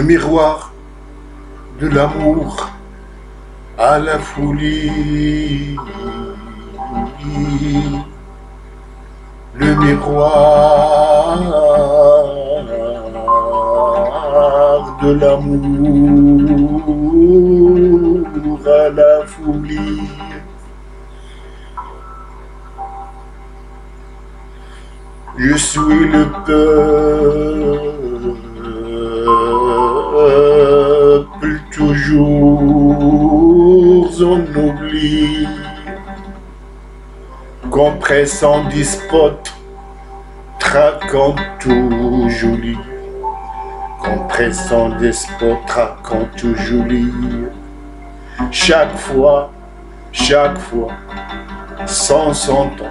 le miroir de l'amour à la folie, le miroir de l'amour à la folie. Je suis le peuple toujours en oubli, compressant despote, traquant tout joli, compressant despote, traquant tout joli. Chaque fois, sans s'entendre.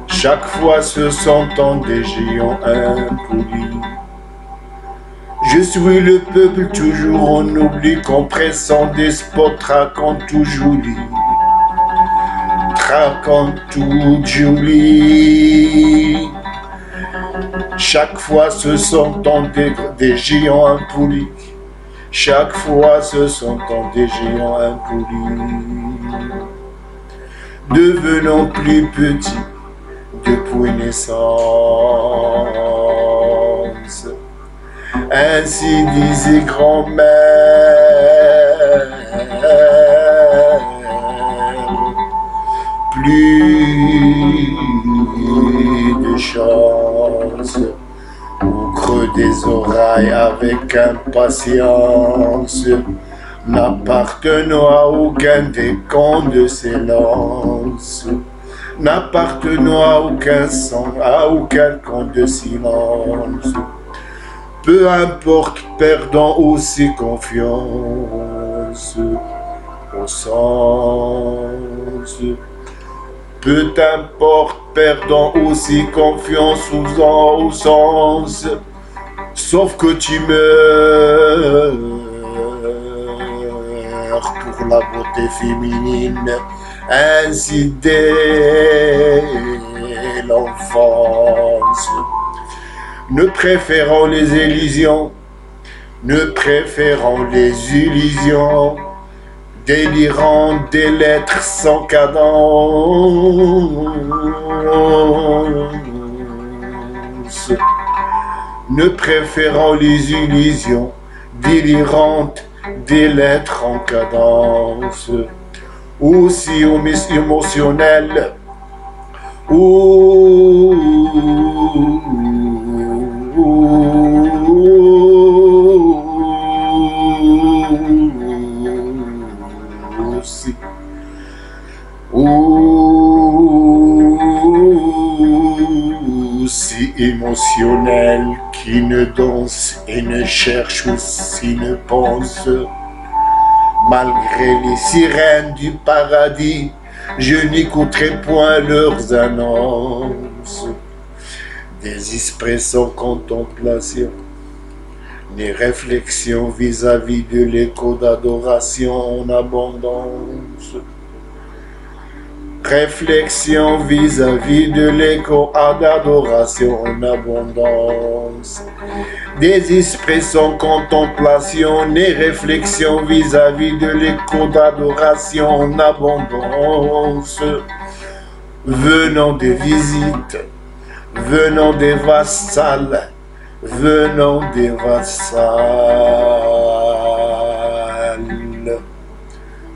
Chaque fois se sentant des géants impolis. Je suis le peuple toujours en oubli, compressant des spots, traquant tout joli. Traquant tout joli. Chaque fois se sentant des géants impolis. Chaque fois se sentant des géants impolis. Devenant plus petit depuis naissance, ainsi disait grand-mère, plus de chance, au creux des oreilles avec impatience, n'appartenant à aucun des camps de silence. N'appartenant à aucun sang, à aucun camp de silence. Peu importe, perdant aussi confiance au sens. Peu importe, perdant aussi confiance au sens. Sauf que tu meurs pour la beauté féminine. Ainsi dès l'enfance, ne préférant les illusions, délirant des lettres sans cadence, ne préférant les illusions délirantes des lettres en cadence. Aussi émotionnel, aussi émotionnel, qui ne danse et ne cherche aussi ne pense. Malgré les sirènes du paradis, je n'écouterai point leurs annonces. Des esprits sans contemplation, ni réflexion vis-à-vis de l'écho d'adoration en abondance. Réflexion vis-à-vis de l'écho d'adoration en abondance. Des esprits sans contemplation, ni réflexion vis-à-vis de l'écho d'adoration en abondance. Venant des visites, venant des vassals, venant des vassals,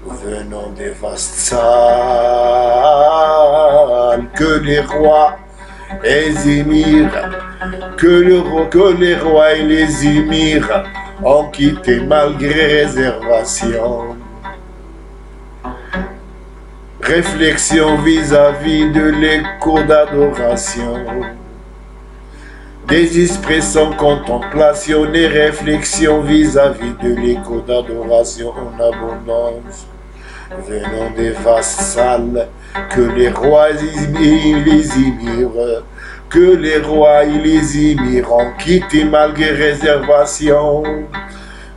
venant des vassals, que les rois et les émirs, que les rois et les émirs ont quitté malgré réservation. Réflexion vis-à-vis de l'écho d'adoration. Des esprits sans contemplation et réflexion vis-à-vis de l'écho d'adoration en abondance. Venant des vassals, que les rois et les émirs, que les rois et les émirs ont quitté malgré réservation.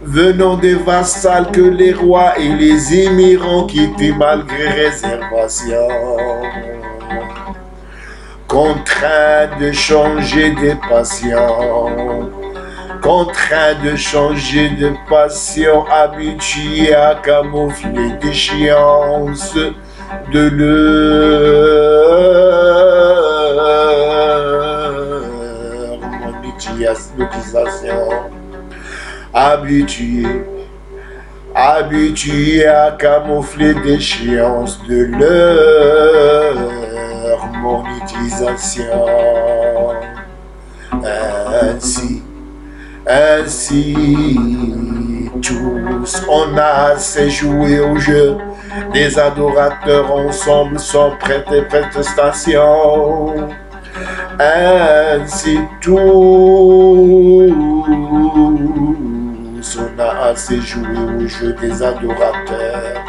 Venant des vassals, que les rois et les émirs ont quitté malgré réservation. Contraints de changer des patients, contraint de changer de passion, habitué à camoufler déchéance de leur monétisation. Habitué à camoufler déchéance de leur monétisation. Ainsi, tous, on a assez joué au jeu des adorateurs ensemble sans protestation. Ainsi, tous, on a assez joué au jeu des adorateurs.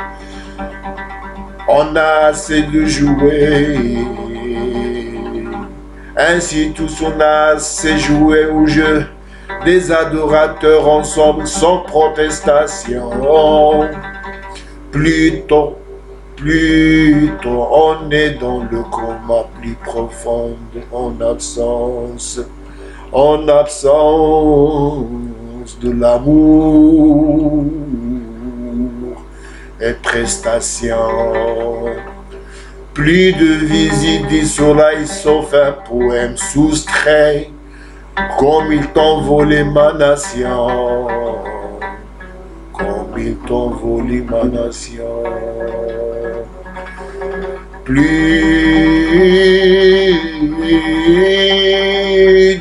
On a assez de jouer. Ainsi, tous, on a assez joué au jeu des adorateurs ensemble sans protestation. Plutôt, on est dans le coma plus profond, en absence de l'amour et prestation. Plus de visite du soleil sauf un poème soustrait, comme ils t'ont volé ma nation, comme ils t'ont volé ma nation. Plus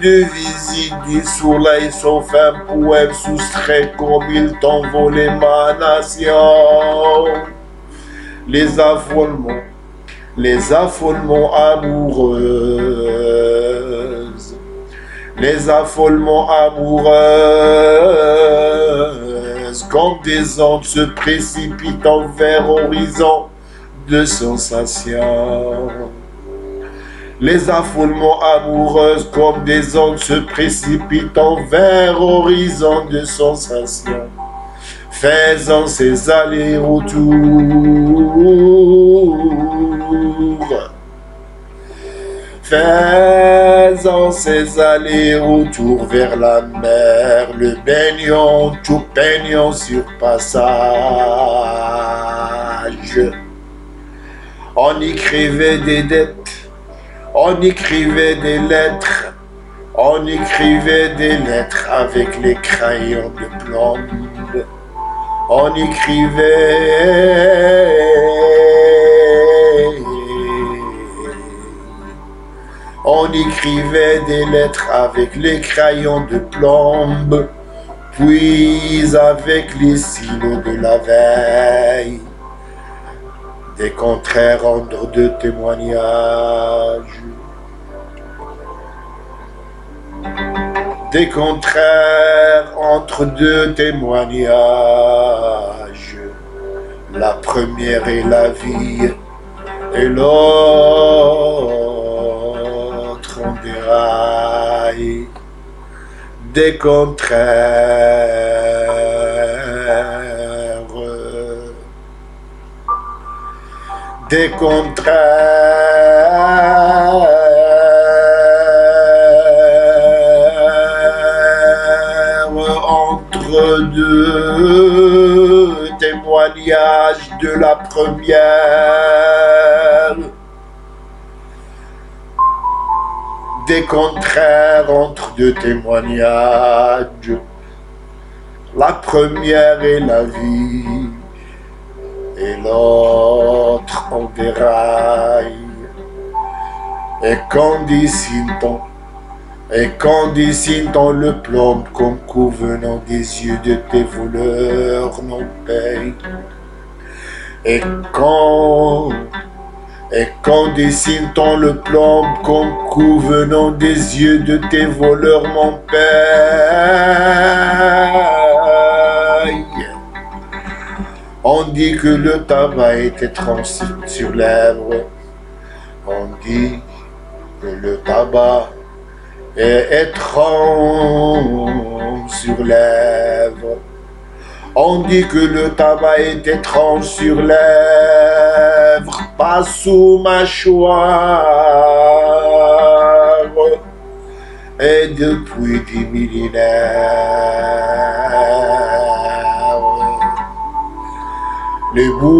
de visite du soleil sauf un poème soustrait, comme ils t'ont volé ma nation. Les affolements amoureuses, les affolements amoureuses, comme des ondes se précipitant vers horizon de sensations. Les affolements amoureuses, comme des ondes se précipitant vers horizon de sensations, faisant ses allers-retours. Faisant ses allers-retours vers la mer, le baignant, tout peignant sur passage. On écrivait des dettes, on écrivait des lettres, on écrivait des lettres avec les crayons de plomb. On écrivait des lettres avec les crayons de plomb, puis avec les silos de la veille, des contraires entre deux témoignages. Des contraires entre deux témoignages. La première est la vie et l'autre en déraille. Des contraires. Des contraires. Deux témoignages de la première, des contraires entre deux témoignages. La première est la vie et l'autre en déraille. Et quand dessine-t-on le plomb comme convenant des yeux de tes voleurs non payés. Et quand dessine-t-on le plomb comme convenant des yeux de tes voleurs mon père. On dit que le tabac est étrange sur lèvres. On dit que le tabac est étrange sur lèvres. On dit que le tabac est étrange sur lèvres, pas sous mâchoire. et depuis des millénaires. Les bouches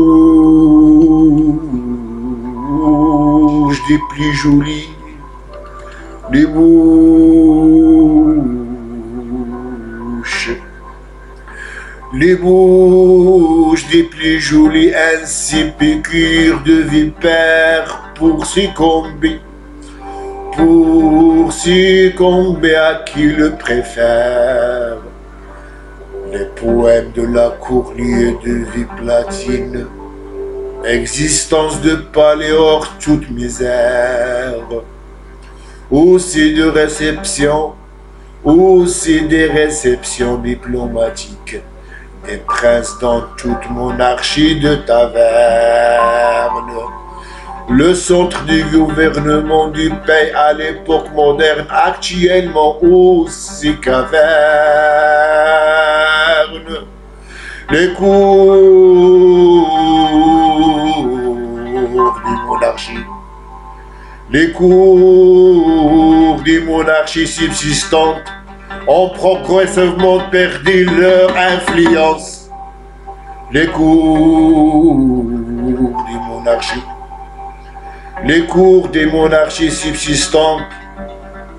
des plus jolies, les bouches des plus jolies, ainsi piqûres de vipères pour succomber à qui le préfère. Les poèmes de la courlier de vie platine, existence de paléor, toute misère. Aussi de réception, aussi des réceptions diplomatiques, des princes dans toute monarchie de taverne. Le centre du gouvernement du pays à l'époque moderne, actuellement aussi caverne. Les cours des monarchies subsistantes ont progressivement perdu leur influence. Les cours des monarchies subsistantes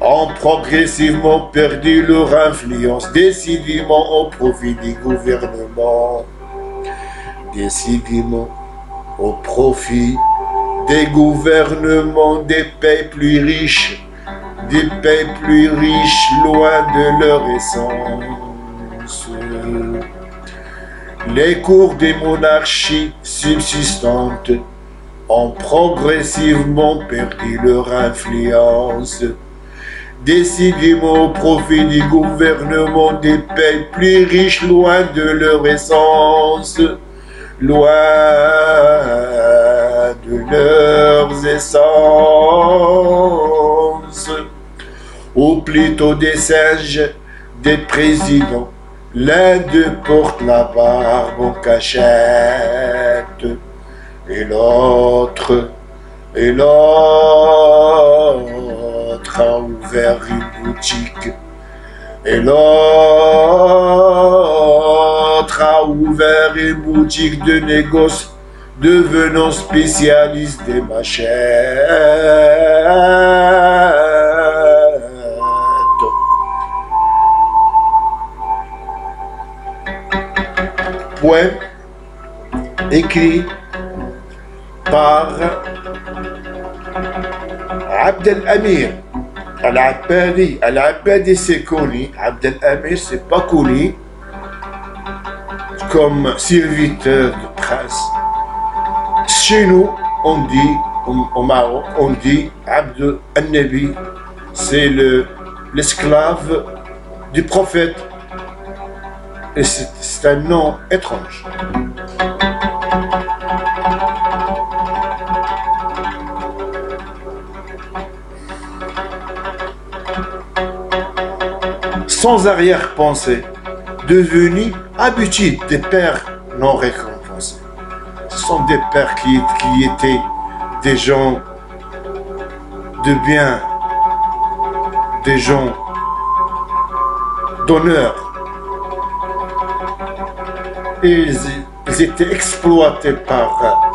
ont progressivement perdu leur influence, décidément au profit des gouvernements. Décidément au profit des gouvernements des pays plus riches, loin de leur essence. Les cours des monarchies subsistantes ont progressivement perdu leur influence, décidément au profit du gouvernement des pays plus riches, loin de leur essence, loin de leurs essences, ou plutôt des singes, des présidents. L'un d'eux porte la barbe en cachette, et l'autre a ouvert une boutique, et l'autre a ouvert une boutique de négoce, devenant spécialiste des machettes. Poème écrit par Abd el-Amir al-Abbadi. Al-Abbadi c'est connu, Abd el-Amir c'est pas connu comme serviteur de prince. Chez nous, on dit, au Maroc, on dit Abd el-Nabi, c'est l'esclave du prophète. Et c'est un nom étrange. Sans arrière-pensée, devenu habitude des pères non récompensés. Ce sont des pères qui étaient des gens de bien, des gens d'honneur. Ils étaient exploités par